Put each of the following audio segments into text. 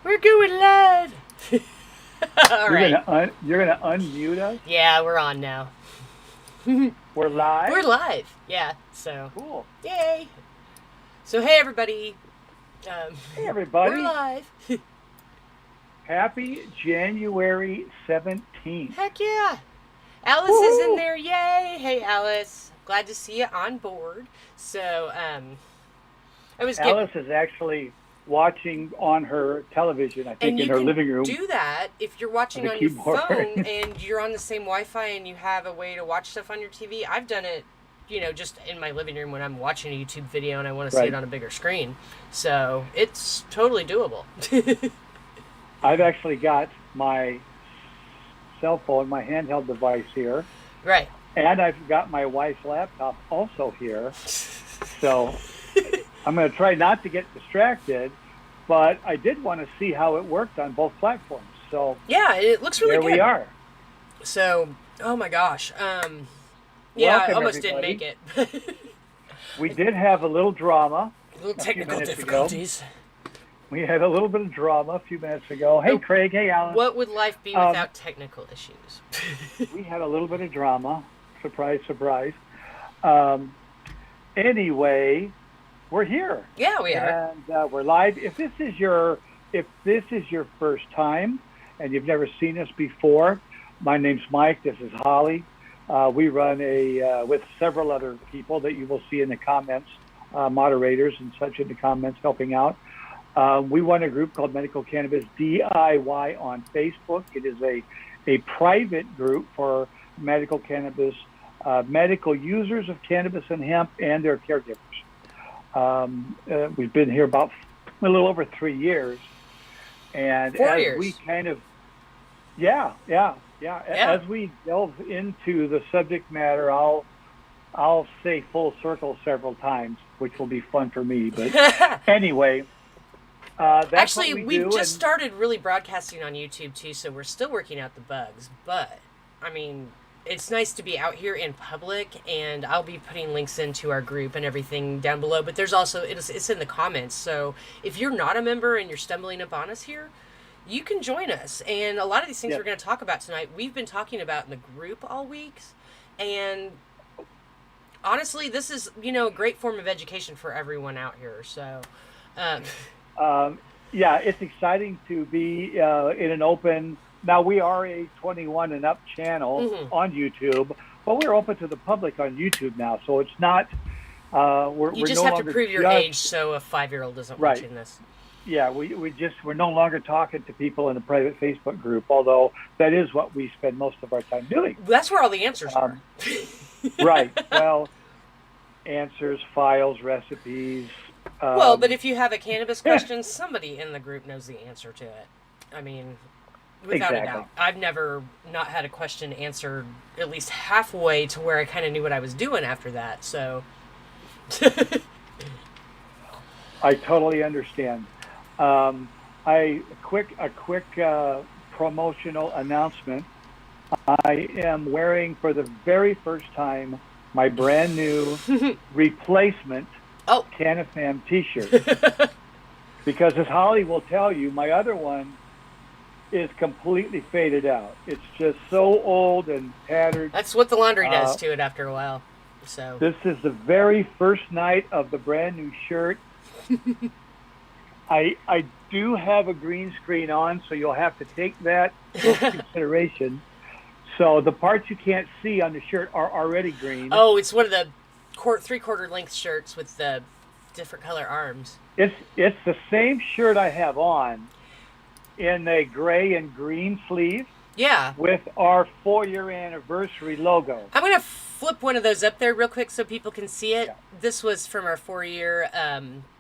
We're going live. All right. You're gonna unmute us. Yeah, we're on now. We're live. We're live. Yeah. So. Cool. Yay. So hey everybody. Hey everybody. We're live. Happy January 17th. Heck yeah. Alice is in there. Yay. Hey Alice. Glad to see you on board. So Alice is actually watching on her television, I think, in her living room. Do that if you're watching on your phone and you're on the same Wi-Fi and you have a way to watch stuff on your TV. I've done it, just in my living room when I'm watching a YouTube video and I want to see it on a bigger screen. So it's totally doable. I've actually got my cell phone, my handheld device here. Right. And I've got my wife's laptop also here. So I'm going to try not to get distracted, but I did want to see how it worked on both platforms. So yeah, it looks really good. There we are. So, oh my gosh. Welcome, I almost didn't make it. We did have a little drama. Little technical difficulties. We had a little bit of drama a few minutes ago. Hey, Craig. Hey, Alan. What would life be without technical issues? We had a little bit of drama. Surprise, surprise. Anyway, we're here. Yeah, we are. And we're live. If this is your first time and you've never seen us before, my name's Mike. This is Holly. We run with several other people that you will see in the comments, moderators and such in the comments helping out. We run a group called Medical Cannabis DIY on Facebook. It is a private group for medical cannabis, medical users of cannabis and hemp and their caregivers. We've been here about a little over 3 years. And 4 years. We kind of, yeah. As we delve into the subject matter, I'll say full circle several times, which will be fun for me. But anyway, that's actually, what we've just started really broadcasting on YouTube too, so we're still working out the bugs. But I mean, it's nice to be out here in public, and I'll be putting links into our group and everything down below. But there's also it's in the comments. So if you're not a member and you're stumbling upon us here, you can join us. And a lot of these things we're going to talk about tonight, we've been talking about in the group all weeks. And honestly, this is, a great form of education for everyone out here. So, yeah, it's exciting to be in an open. Now, we are a 21 and up channel on YouTube, but we're open to the public on YouTube now. So it's not. You just have to prove your age so a 5-year-old isn't watching this. Yeah, we're no longer talking to people in a private Facebook group, although that is what we spend most of our time doing. That's where all the answers are. Right. Well, answers, files, recipes. Well, but if you have a cannabis question, somebody in the group knows the answer to it. I mean, without a doubt. I've never not had a question answered at least halfway to where I kind of knew what I was doing after that. So I totally understand. A quick promotional announcement. I am wearing for the very first time my brand new replacement Cannafam t-shirt. Because as Holly will tell you, my other one is completely faded out. It's just so old and tattered. That's what the laundry does to it after a while. So this is the very first night of the brand new shirt. I do have a green screen on, so you'll have to take that into consideration. So the parts you can't see on the shirt are already green. Oh, it's one of the 3/4 length shirts with the different color arms. It's the same shirt I have on in a gray and green sleeve. Yeah. With our 4-year anniversary logo. I'm going to flip one of those up there real quick so people can see it. Yeah. This was from our 4-year,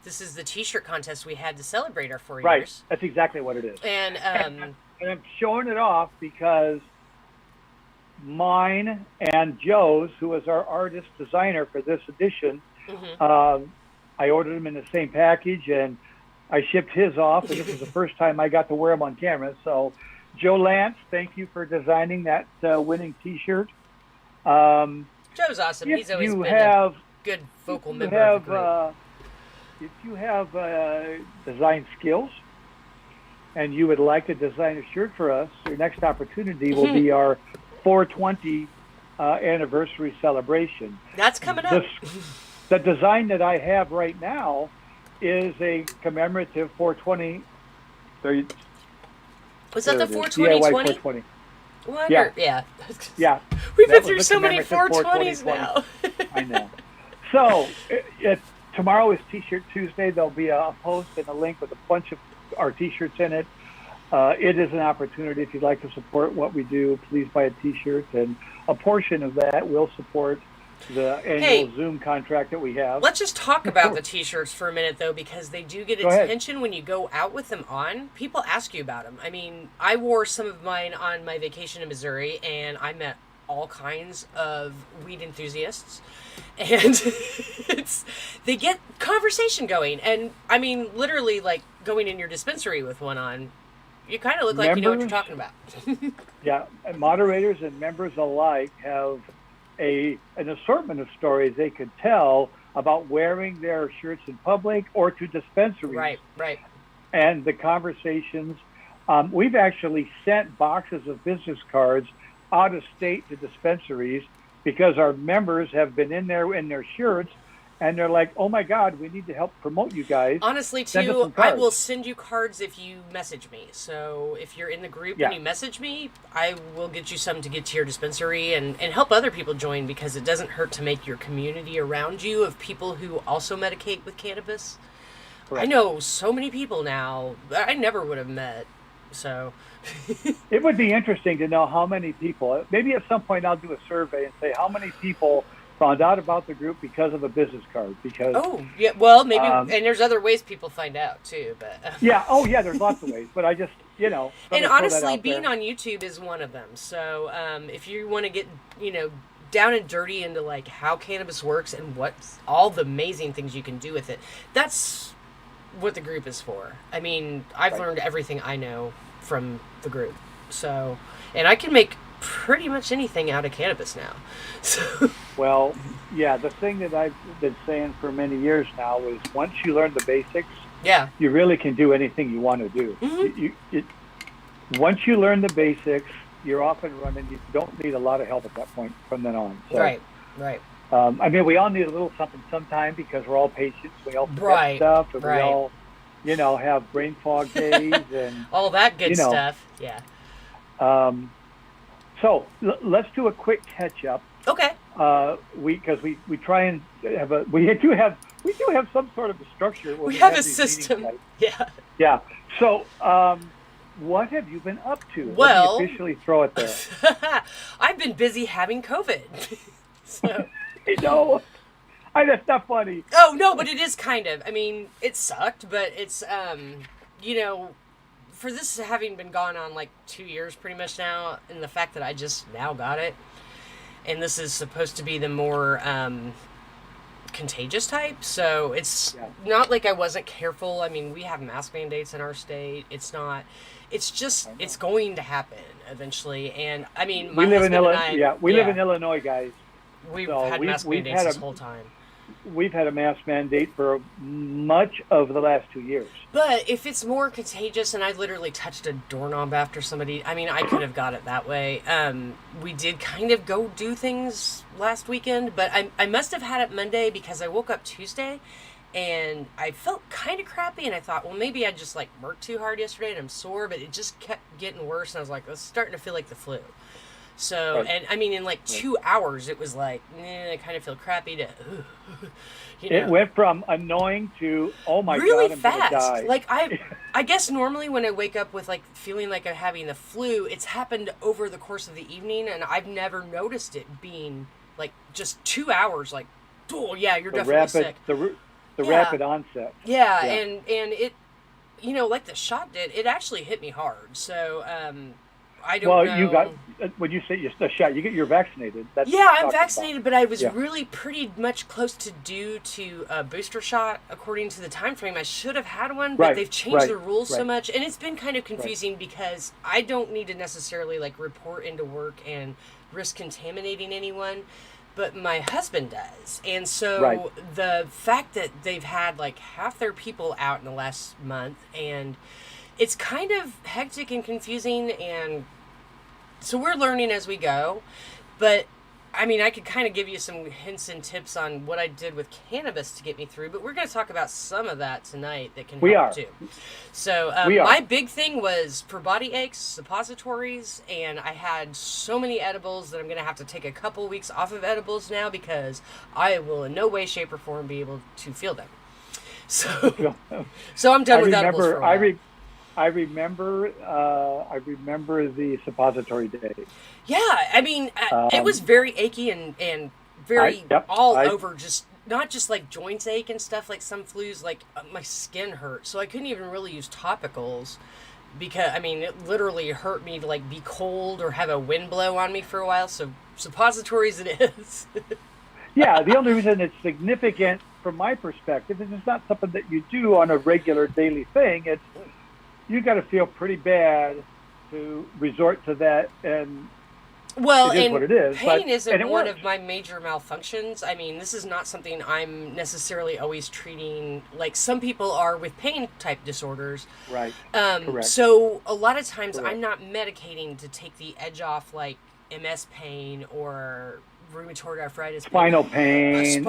this is the t-shirt contest we had to celebrate our 4 years. Right, that's exactly what it is. And I'm showing it off because mine and Joe's, who was our artist designer for this edition, I ordered them in the same package and I shipped his off, and this is the first time I got to wear them on camera. So, Joe Lance, thank you for designing that winning t-shirt. Joe's awesome. He's always been a good vocal member of the group. If you have design skills, and you would like to design a shirt for us, your next opportunity will be our 420 anniversary celebration. That's coming up. The design that I have right now is a commemorative 420. Was that the 420? DIY 420. Yeah. Yeah. We've been through so many 420s now. I know. So tomorrow is T-shirt Tuesday. There'll be a post and a link with a bunch of our T-shirts in it. It is an opportunity. If you'd like to support what we do, please buy a T-shirt, and a portion of that will support the annual Zoom contract that we have. Let's just talk about the T-shirts for a minute, though, because they do get attention when you go out with them on. People ask you about them. I mean, I wore some of mine on my vacation in Missouri, and I met all kinds of weed enthusiasts, and they get conversation going. And I mean, literally, like going in your dispensary with one on, you kind of look like you know what you're talking about. Yeah, and moderators and members alike have an assortment of stories they could tell about wearing their shirts in public or to dispensaries. Right. And the conversations. We've actually sent boxes of business cards out of state to dispensaries because our members have been in there in their shirts, and they're like, oh my God, we need to help promote you guys. Honestly, too, I will send you cards if you message me. So if you're in the group and you message me, I will get you some to get to your dispensary and help other people join, because it doesn't hurt to make your community around you of people who also medicate with cannabis. Correct. I know so many people now that I never would have met. So it would be interesting to know how many people, maybe at some point I'll do a survey and say how many people found out about the group because of a business card. Because well, maybe, and there's other ways people find out too, but there's lots of ways, but I just, and honestly, being on YouTube is one of them. So if you want to get, down and dirty into like how cannabis works and what's all the amazing things you can do with it, that's what the group is for. I mean, I've learned everything I know from the group. So, and I can make pretty much anything out of cannabis now. So. Well, yeah, the thing that I've been saying for many years now is once you learn the basics, you really can do anything you want to do. Mm-hmm. Once you learn the basics, you're off and running. You don't need a lot of help at that point from then on. So, right. I mean, we all need a little something sometime because we're all patients. We all forget stuff, and we all, have brain fog days and all that good stuff. Yeah. So let's do a quick catch up. Okay. Because we try and have we do have some sort of a structure. We have a system. Yeah. Yeah. So what have you been up to? Well, let me officially throw it there. I've been busy having COVID. So. That's not funny. Oh no, but it is kind of. I mean, it sucked, but it's for this having been gone on like 2 years pretty much now, and the fact that I just now got it, and this is supposed to be the more contagious type, so it's not like I wasn't careful. I mean, we have mask mandates in our state. It's just it's going to happen eventually, and I mean, we live in Illinois. We live in Illinois, guys. We've had mask mandates this whole time. We've had a mask mandate for much of the last 2 years. But if it's more contagious, and I literally touched a doorknob after somebody, I mean, I could have got it that way. We did kind of go do things last weekend, but I must have had it Monday because I woke up Tuesday, and I felt kind of crappy, and I thought, well, maybe I just like worked too hard yesterday and I'm sore, but it just kept getting worse, and I was like, it's starting to feel like the flu. So, and I mean, in like 2 hours, it was like, I kind of feel crappy to, It went from annoying to, oh my really God, I'm fast. gonna die. Like I guess normally when I wake up with like feeling like I'm having the flu, it's happened over the course of the evening, and I've never noticed it being like just 2 hours. Like, oh yeah, you're definitely sick. The rapid onset. Yeah, and it, like the shot did, it actually hit me hard. So, I don't know. You got, when you say the shot, you're vaccinated. That's I'm vaccinated, but I was really pretty much close to due to a booster shot according to the time frame. I should have had one, but they've changed the rules so much, and it's been kind of confusing because I don't need to necessarily like report into work and risk contaminating anyone, but my husband does. And so the fact that they've had like half their people out in the last month, and it's kind of hectic and confusing, and so we're learning as we go. But I mean, I could kind of give you some hints and tips on what I did with cannabis to get me through, but we're going to talk about some of that tonight that can help too. So my big thing was for body aches, suppositories, and I had so many edibles that I'm going to have to take a couple weeks off of edibles now because I will in no way, shape, or form be able to feel them. So I'm done with edibles for a while. I remember the suppository day. Yeah, I mean, it was very achy and very over, just not just like joints ache and stuff, like some flus, like my skin hurt. So I couldn't even really use topicals because, I mean, it literally hurt me to like be cold or have a wind blow on me for a while. So suppositories it is. Yeah, the only reason it's significant from my perspective is it's not something that you do on a regular daily thing. It's you got to feel pretty bad to resort to that, and it is what it is. Pain isn't one of my major malfunctions. I mean, this is not something I'm necessarily always treating like some people are with pain type disorders. Right. Correct. So a lot of times I'm not medicating to take the edge off like MS pain or rheumatoid arthritis, spinal pain,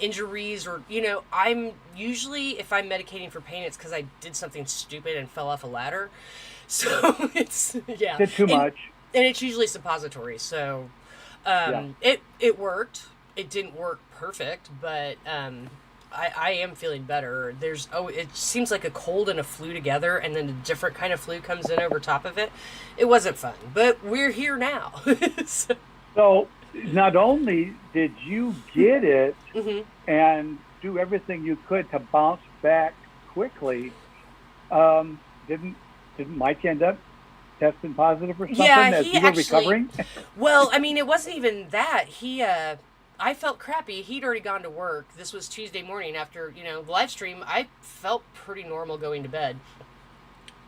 injuries, or I'm usually, if I'm medicating for pain, it's because I did something stupid and fell off a ladder. So it's did too much, and it's usually suppository. So it worked. It didn't work perfect, but I am feeling better. It seems like a cold and a flu together, and then a different kind of flu comes in over top of it. It wasn't fun, but we're here now. So not only did you get it and do everything you could to bounce back quickly, didn't Mike end up testing positive or something as you were recovering? Well, I mean, it wasn't even that. I felt crappy. He'd already gone to work. This was Tuesday morning after, the live stream. I felt pretty normal going to bed.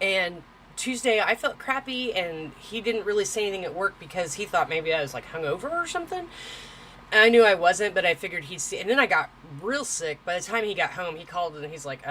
And Tuesday, I felt crappy, and he didn't really say anything at work because he thought maybe I was like hungover or something. And I knew I wasn't, but I figured he'd see. And then I got real sick. By the time he got home, he called and he's like,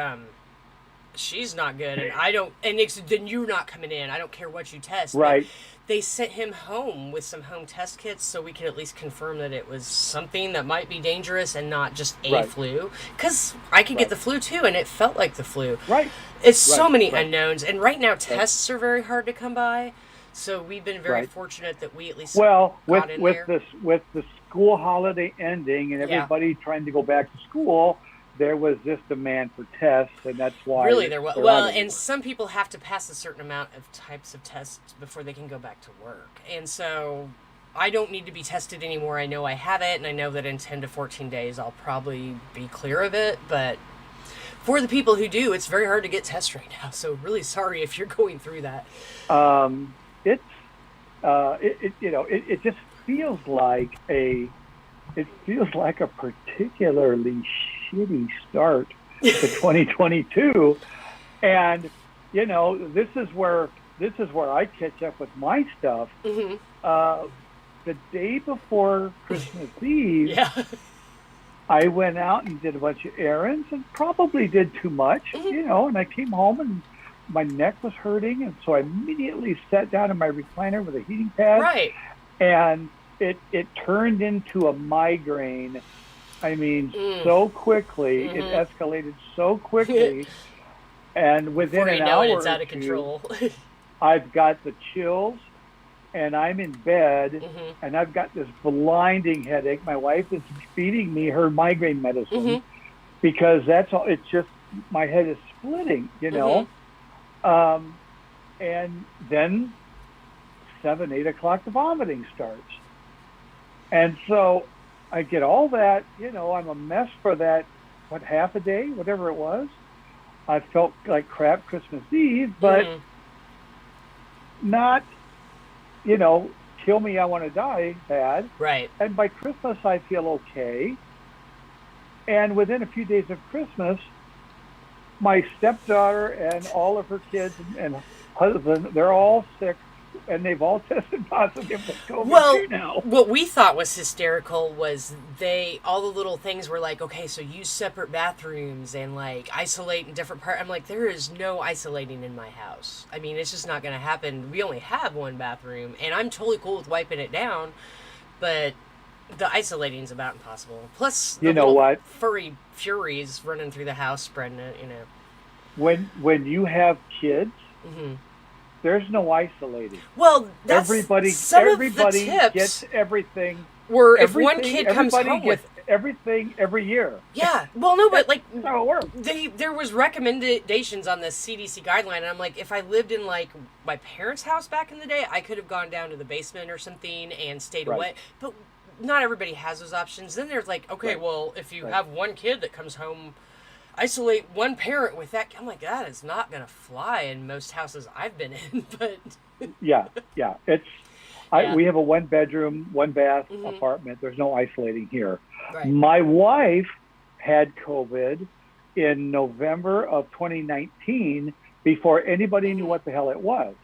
she's not good, and I don't. And Nick said, then you're not coming in. I don't care what you test. Right. But they sent him home with some home test kits so we could at least confirm that it was something that might be dangerous and not just a flu. Because I could get the flu too, and it felt like the flu. Right. It's so many unknowns, and right now tests are very hard to come by. So we've been very fortunate that we at least got in there. With the school holiday ending and everybody trying to go back to school, there was this demand for tests, and that's why. Really, there was. Well, and some people have to pass a certain amount of types of tests before they can go back to work. And so I don't need to be tested anymore. I know I have it, and I know that in 10 to 14 days I'll probably be clear of it. But for the people who do, it's very hard to get tests right now. So really sorry if you're going through that. It just feels like a particularly shitty start to 2022, and this is where I catch up with my stuff. The day before Christmas Eve, I went out and did a bunch of errands and probably did too much, and I came home and my neck was hurting, and so I immediately sat down in my recliner with a heating pad, and it turned into a migraine. I mean, so quickly, it escalated so quickly, and within an hour it's out of control. I've got the chills, and I'm in bed, and I've got this blinding headache. My wife is feeding me her migraine medicine because that's all. It's just my head is splitting, and then 7, 8 o'clock, the vomiting starts. And so I get all that, I'm a mess for that, half a day, whatever it was. I felt like crap Christmas Eve, but not, kill me, I want to die bad. Right. And by Christmas, I feel okay. And within a few days of Christmas, my stepdaughter and all of her kids and husband, they're all sick and they've all tested positive for COVID Well, too now. what we thought was hysterical was all the little things were like, okay, so use separate bathrooms and like isolate in different parts. I'm like, there is no isolating in my house. I mean, it's just not going to happen. We only have one bathroom, and I'm totally cool with wiping it down, but the isolating's about impossible. Plus, You know what? furry furies running through the house spreading it, you know. When you have kids, Mm-hmm. there's no isolating. Well, that's Everybody of the tips gets everything. were if one kid comes everybody home with gets everything every year. Yeah, well, no, but like That's how it works. there was recommendations on the CDC guideline, and I'm like, if I lived in like my parents' house back in the day, I could have gone down to the basement or something and stayed Right. away. But not everybody has those options. Then there's like, okay, Right. well, if you Right. have one kid that comes home, isolate one parent with that. I'm like, that is not gonna fly in most houses I've been in. But Yeah. It's Yeah. we have a 1-bedroom, 1-bath Mhm. apartment. There's no isolating here. right, My wife had COVID in November of 2019 before anybody knew what the hell it was.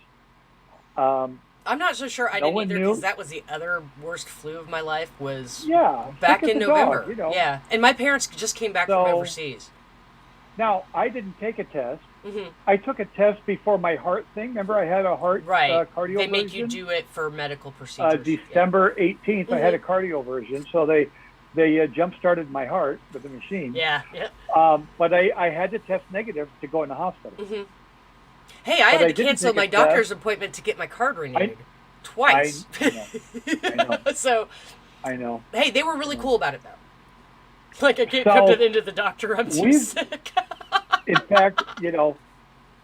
I'm not so sure I No didn't one either, knew. because that was the other worst flu of my life was Yeah, back sick as in a November. dog, you know. Yeah, and my parents just came back from So- overseas. Now, I didn't take a test. Hmm. I took a test before my heart thing. Remember, I had a heart Right. cardioversion. They make you do it for medical procedures. December 18th, I had a Mhm. cardioversion, so they jump-started my heart with the machine. Yeah. Yeah. But I had to test negative to go in the hospital. Hmm. Hey, I But had I to didn't cancel take my a test. doctor's appointment to get my card renewed twice. I know. So, I know. hey, they were really cool about it though. Like, I can't So, come into the doctor. I'm too we've- sick. In fact,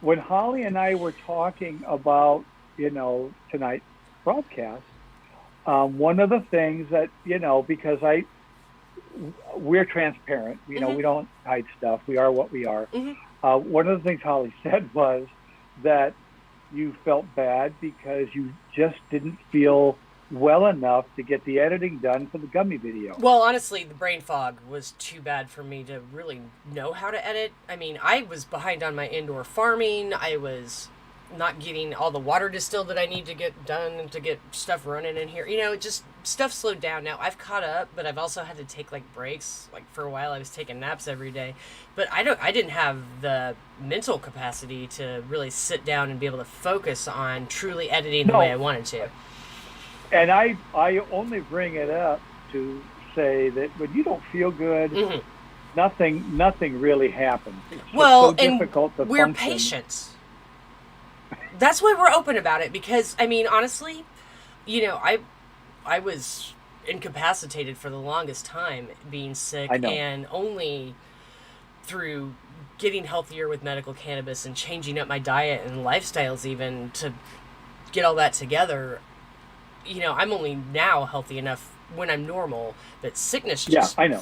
when Holly and I were talking about, tonight's broadcast, one of the things that, because we're transparent, Mhm. we don't hide stuff. We are what we are. Mhm. One of the things Holly said was that you felt bad because you just didn't feel well enough to get the editing done for the gummy video. Well, honestly, the brain fog was too bad for me to really know how to edit. I mean, I was behind on my indoor farming. I was not getting all the water distilled that I need to get done and to get stuff running in here. Just stuff slowed down. Now I've caught up, but I've also had to take like breaks. Like for a while, I was taking naps every day. But I didn't have the mental capacity to really sit down and be able to focus on truly editing the No. way I wanted to. And I only bring it up to say that when you don't feel good, Mhm. nothing really happens. It's just Well, so difficult to we're function. patients. That's why we're open about it, because I mean, honestly, I was incapacitated for the longest time, being sick, I know. and only through getting healthier with medical cannabis and changing up my diet and lifestyles even to get all that together. I'm only now healthy enough when I'm normal, but sickness Yeah, just I know.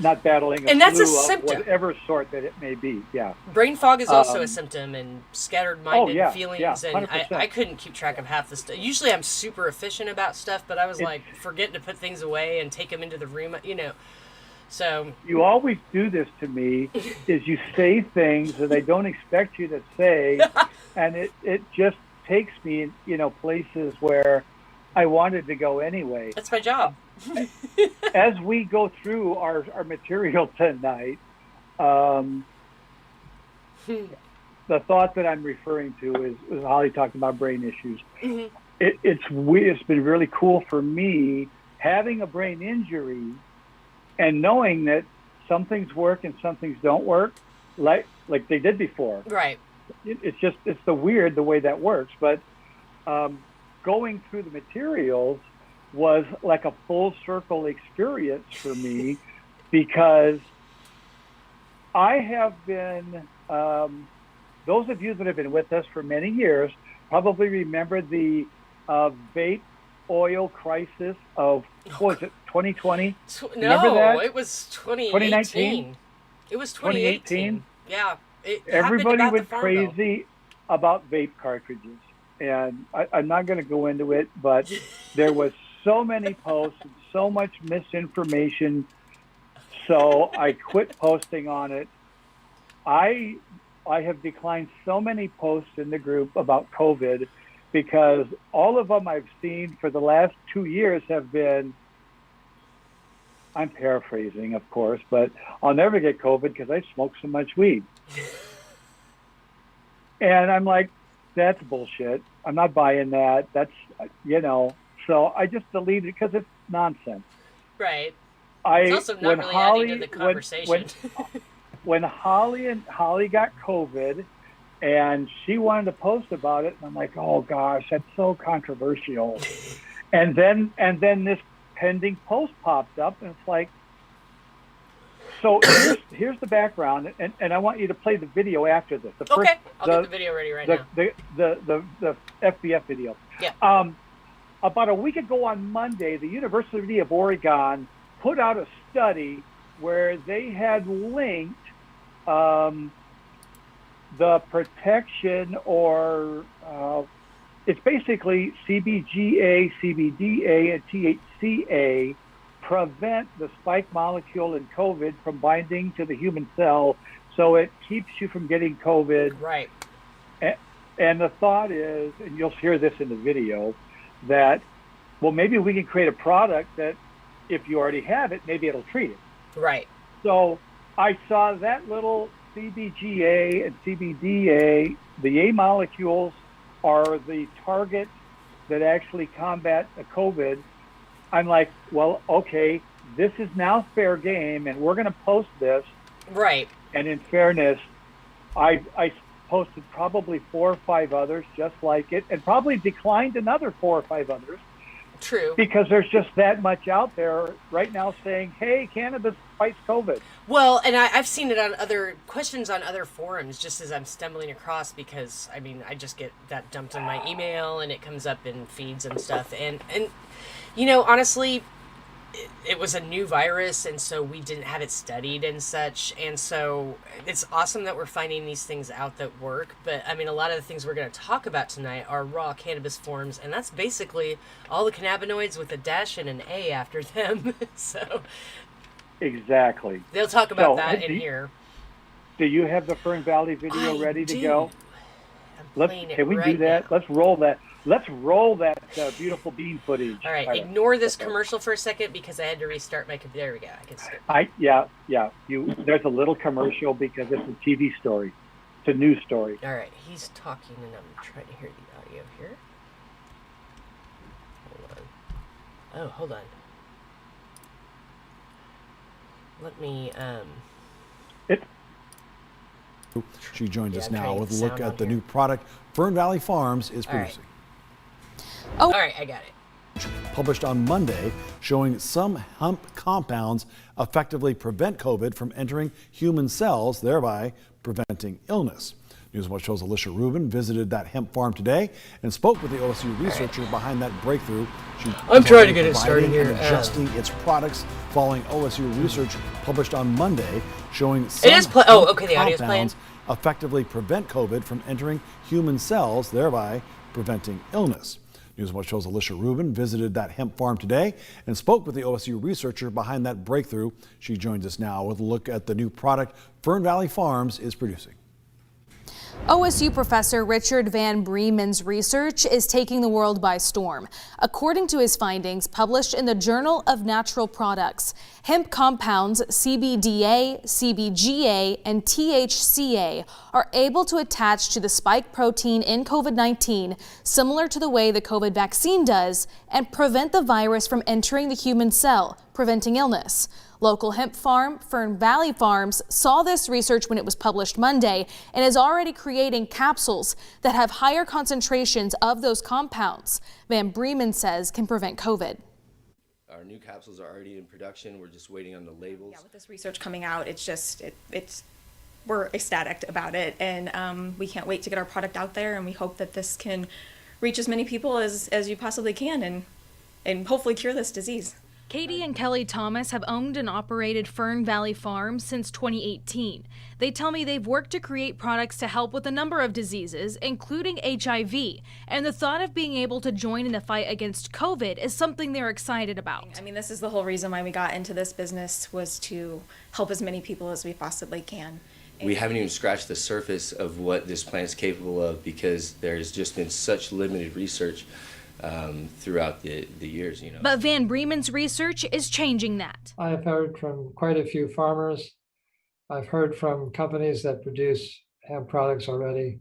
Not battling a And that's a flu of symptom. whatever sort that it may be. Yeah. Brain fog is also a Um, symptom, and scattered-minded yeah, feelings, yeah, and 100%. I couldn't keep track of half the stuff. Usually I'm super efficient about stuff, but I was like forgetting to put things away and take them into the room, So, You always do this to me, is you say things that I don't expect you to say, and it just takes me in, places where I wanted to go anyway. that's my job. As we go through our material tonight, the thought that I'm referring to is Holly talking about brain issues. Mhm. It's weird. It's been really cool for me having a brain injury and knowing that some things work and some things don't work, like they did before. Right. It's the way that works. But going through the materials was like a full circle experience for me, because I have been, those of you that have been with us for many years probably remember the vape oil crisis of, what was it, 2020? Remember No, that? it was 2018. 2019? It was 2018. 2018? Yeah. It happened Everybody about the went Farm Bill. crazy about vape cartridges. And I'm not going to go into it, but there was so many posts and so much misinformation. So I quit posting on it. I have declined so many posts in the group about COVID because all of them I've seen for the last 2 years have been, I'm paraphrasing, of course, but I'll never get COVID because I smoke so much weed. And I'm like, that's bullshit. I'm not buying that. That's, so I just deleted it because it's nonsense. Right. It's also not really adding to the conversation. When Holly got COVID and she wanted to post about it, and I'm like, oh gosh, that's so controversial. and then this pending post popped up, and it's like, so here's the background, and I want you to play the video after this. I'll get the video ready right now. The FBF video. Yeah. About a week ago on Monday, the University of Oregon put out a study where they had linked the protection, or it's basically CBG-A, CBD-A, and THC-A prevent the spike molecule in COVID from binding to the human cell, so it keeps you from getting COVID. Right. And the thought is, and you'll hear this in the video, that, well, maybe we can create a product that if you already have it, maybe it'll treat it. Right. So I saw that little CBG-A and CBD-A, the A molecules are the target that actually combat the COVID. I'm like, well, okay, this is now fair game, and we're going to post this. Right. And in fairness, I posted probably 4 or 5 others just like it, and probably declined another 4 or 5 others. True. Because there's just that much out there right now saying, hey, cannabis fights COVID. Well, and I've seen it on other questions on other forums just as I'm stumbling across, because, I mean, I just get that dumped in my email and it comes up in feeds and stuff. And honestly, it was a new virus, and so we didn't have it studied and such. And so it's awesome that we're finding these things out that work. But I mean, a lot of the things we're going to talk about tonight are raw cannabis forms, and that's basically all the cannabinoids with a dash and an A after them. So exactly. They'll talk about that in here. Do you have the Fern Valley video ready to go? Can we right do that? now. Let's roll that. Let's roll that beautiful bean footage. All right, ignore this commercial for a second because I had to restart my computer. There we go. I can skip. There's a little commercial because it's a TV story. It's a news story. All right, he's talking and I'm trying to hear the audio here. Hold on. Oh, hold on. Let me She joins us now with a look at the new product Fern Valley Farms is producing. All right, I got it. Published on Monday, showing some hemp compounds effectively prevent COVID from entering human cells, thereby preventing illness. News Watch show's Alicia Rubin visited that hemp farm today and spoke with the OSU researcher behind that breakthrough. I'm trying to get it started here. Adjusting its products following OSU research published on Monday, showing some the audio's playing. Effectively prevent COVID from entering human cells, thereby preventing illness. News Watch show's Alicia Rubin visited that hemp farm today and spoke with the OSU researcher behind that breakthrough. She joins us now with a look at the new product Fern Valley Farms is producing. OSU professor Richard Van Breeman's research is taking the world by storm. According to his findings published in the Journal of Natural Products, hemp compounds CBD-A, CBG-A, and THC-A are able to attach to the spike protein in COVID-19, similar to the way the COVID vaccine does, and prevent the virus from entering the human cell, preventing illness. Local hemp farm, Fern Valley Farms, saw this research when it was published Monday and is already creating capsules that have higher concentrations of those compounds. Van Breeman says can prevent COVID. Our new capsules are already in production. We're just waiting on the labels. Yeah, with this research coming out, we're ecstatic about it, and we can't wait to get our product out there, and we hope that this can reach as many people as you possibly can and hopefully cure this disease. Katie and Kelly Thomas have owned and operated Fern Valley Farms since 2018. They tell me they've worked to create products to help with a number of diseases, including HIV, and the thought of being able to join in the fight against COVID is something they're excited about. I mean, this is the whole reason why we got into this business, was to help as many people as we possibly can. we haven't even scratched the surface of what this plant is capable of, because there's just been such limited research throughout the years, you know. But Van Bremen's research is changing that. I've heard from quite a few farmers. I've heard from companies that produce hemp products already.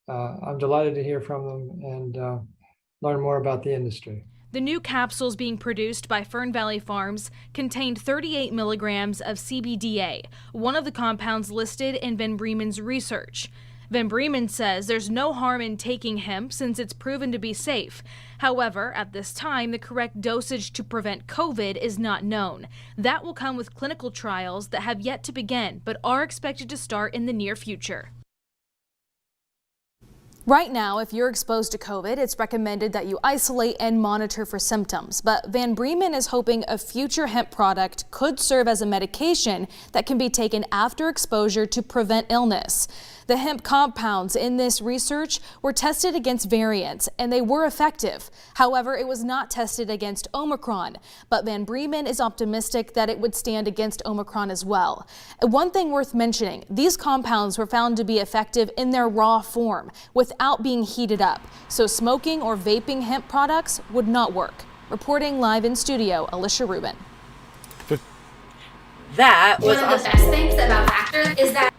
I'm delighted to hear from them and learn more about the industry. The new capsules being produced by Fern Valley Farms contained 38 milligrams of CBD-A, one of the compounds listed in Van Bremen's research. Van Bremen says there's no harm in taking hemp since it's proven to be safe. However, at this time, the correct dosage to prevent COVID is not known. That will come with clinical trials that have yet to begin, but are expected to start in the near future. Right now, if you're exposed to COVID, it's recommended that you isolate and monitor for symptoms. But Van Bremen is hoping a future hemp product could serve as a medication that can be taken after exposure to prevent illness. The hemp compounds in this research were tested against variants, and they were effective. However, it was not tested against Omicron. But Van Bremen is optimistic that it would stand against Omicron as well. One thing worth mentioning, these compounds were found to be effective in their raw form, without being heated up. So smoking or vaping hemp products would not work. Reporting live in studio, Alicia Rubin. That was one of the best things about Factor is that.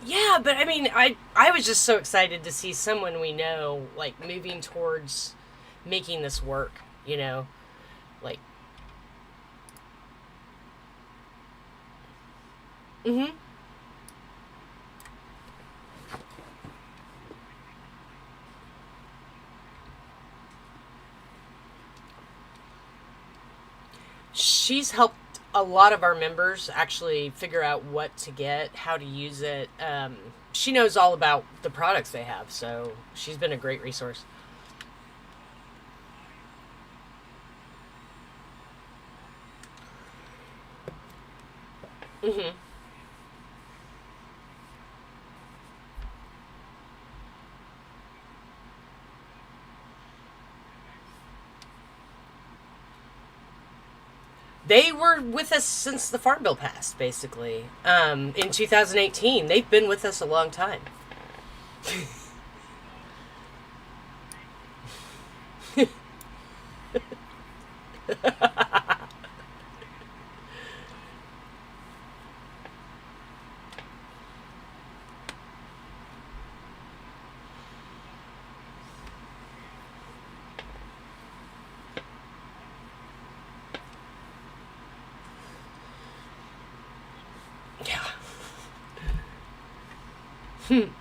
Yeah, but I mean, I was just so excited to see someone we know, like, moving towards making this work, you know? Like... Mm-hmm. She's helped a lot of our members actually figure out what to get, how to use it. She knows all about the products they have, so she's been a great resource. Mm-hmm. They were with us since the Farm Bill passed, basically. In 2018. They've been with us a long time. Yeah. Mm-hmm.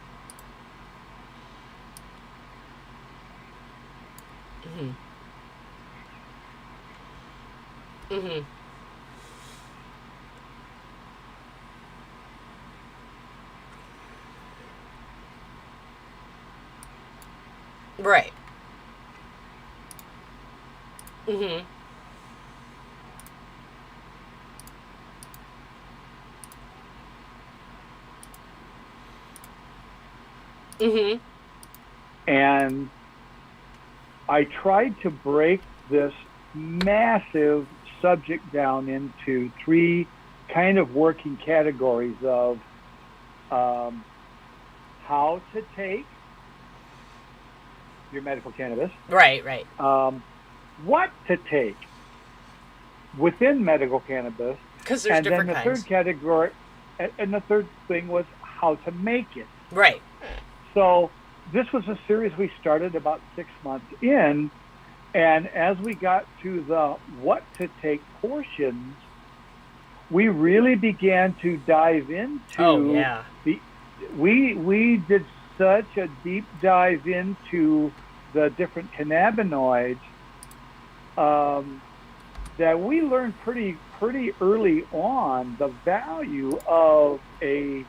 Mm-hmm. Right. Mm-hmm. Mm-hmm. And I tried to break this massive subject down into three kind of working categories of how to take your medical cannabis. Right, right. What to take within medical cannabis. Because there's different kinds. And then the kinds. third category, and the third thing was how to make it. Right. So this was a series we started about 6 months in, and as we got to the what to take portions, we really began to dive into we did such a deep dive into the different cannabinoids that we learned pretty early on the value of a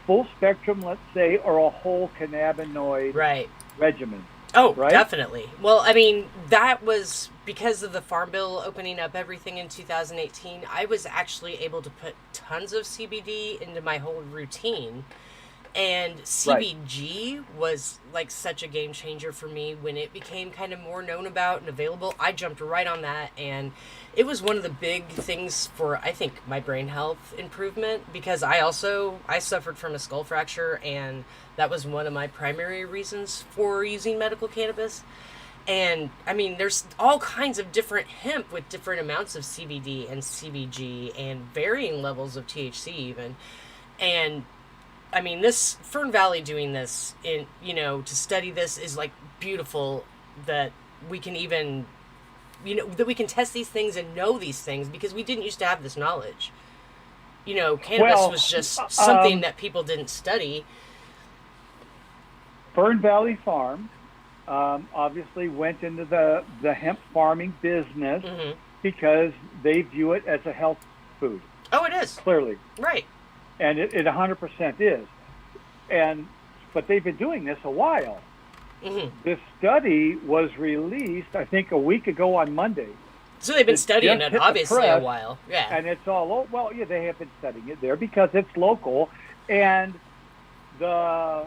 full spectrum, let's say, or a whole cannabinoid regimen. Oh, right? Definitely. Well, I mean, that was because of the Farm Bill opening up everything in 2018. I was actually able to put tons of CBD into my whole routine. And CBG was like such a game changer for me when it became kind of more known about and available. I jumped right on that, and it was one of the big things for, I think, my brain health improvement, because I suffered from a skull fracture, and that was one of my primary reasons for using medical cannabis. And I mean, there's all kinds of different hemp with different amounts of CBD and CBG and varying levels of THC even. And I mean, this Fern Valley doing this to study this is like beautiful, that we can even, that we can test these things and know these things, because we didn't used to have this knowledge. Cannabis was just something that people didn't study. Fern Valley Farm obviously went into the hemp farming business because they view it as a health food. Oh, it is. Clearly. Right. And it 100% is. But they've been doing this a while. This study was released, I think, a week ago on Monday. So they've been studying it, obviously, a while. Yeah. And it's all, they have been studying it there because it's local. And the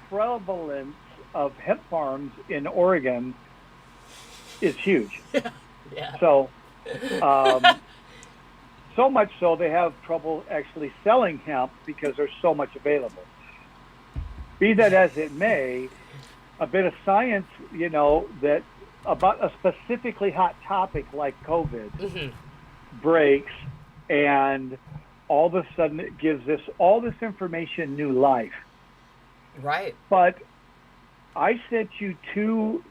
prevalence of hemp farms in Oregon is huge. Yeah. So, so much so they have trouble actually selling hemp because there's so much available. Be that as it may, a bit of science, that about a specifically hot topic like COVID breaks, and all of a sudden it gives all this information new life. Right. But I sent you two.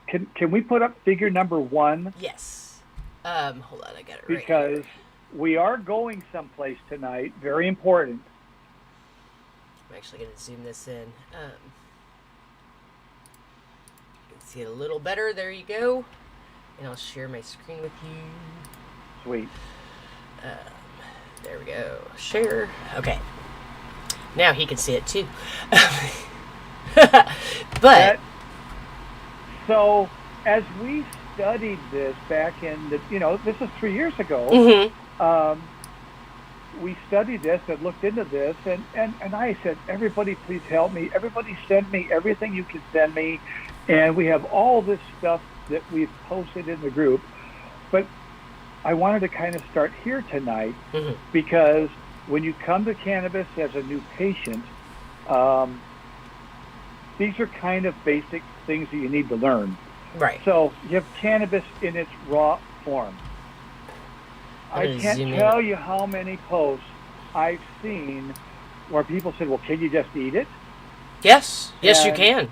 Can we put up figure number 1? Yes. Hold on, I got it right. Because we are going someplace tonight. Very important. I'm actually going to zoom this in. You can see it a little better. There you go. And I'll share my screen with you. Sweet. There we go. Share. Okay. Now he can see it too. But so as we studied this back in this is 3 years ago. We studied this and looked into this, and I said, everybody please help me. Everybody send me everything you can send me. And we have all this stuff that we've posted in the group. But I wanted to kind of start here tonight because when you come to cannabis as a new patient, these are kind of basic things that you need to learn. Right. So you have cannabis in its raw form. I can't tell you how many posts I've seen where people said, well, can you just eat it? Yes. Yes, you can.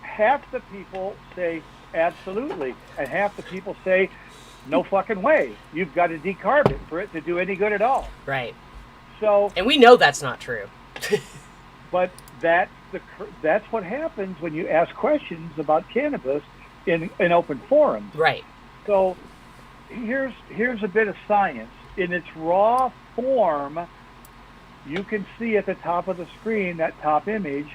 half the people say, absolutely. And half the people say, no fucking way. You've got to decarb it for it to do any good at all. Right. So. And we know that's not true. But that's what happens when you ask questions about cannabis in open forums. Right. So here's a bit of science. In its raw form, you can see at the top of the screen, that top image,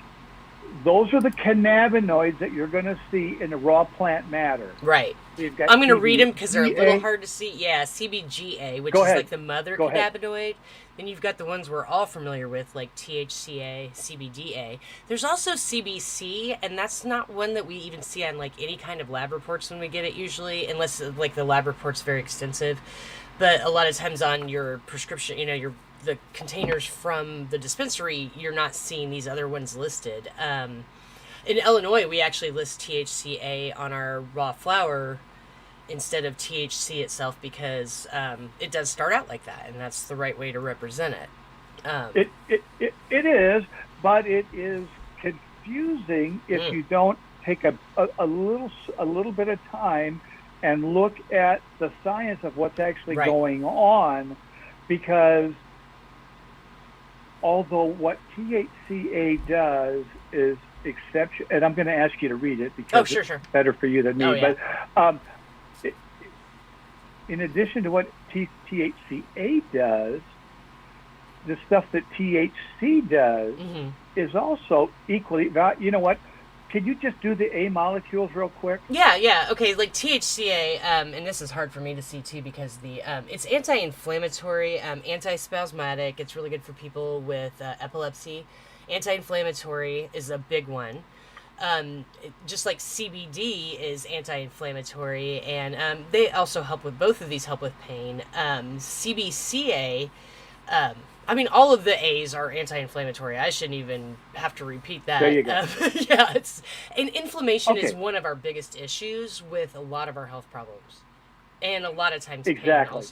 those are the cannabinoids that you're going to see in the raw plant matter. Right. So I'm going to read them because they're a little hard to see. Yeah, CBG-A, which is like the mother cannabinoid. Then you've got the ones we're all familiar with, like THC-A, CBD-A. There's also CBC, and that's not one that we even see on like any kind of lab reports when we get it usually, unless like the lab report's very extensive. But a lot of times on your prescription, the containers from the dispensary, you're not seeing these other ones listed. In Illinois, we actually list THC-A on our raw flower instead of THC itself because it does start out like that, and that's the right way to represent it. It is, but it is confusing if you don't take a little bit of time and look at the science of what's actually going on, because although what THC-A does is exception, and I'm going to ask you to read it because it's better for you than me. But in addition to what THC-A does, the stuff that THC does is also equally valuable. You know what? Can you just do the A molecules real quick? Yeah. Okay, like THC-A, and this is hard for me to see too because it's anti-inflammatory, anti-spasmodic. It's really good for people with epilepsy. Anti-inflammatory is a big one. Just like CBD is anti-inflammatory, and they also help with, both of these help with pain. CBC-A, I mean, all of the A's are anti-inflammatory. I shouldn't even have to repeat that. There you go. Yeah, and inflammation is Okay. one of our biggest issues with a lot of our health problems, and a lot of times pain Exactly. also.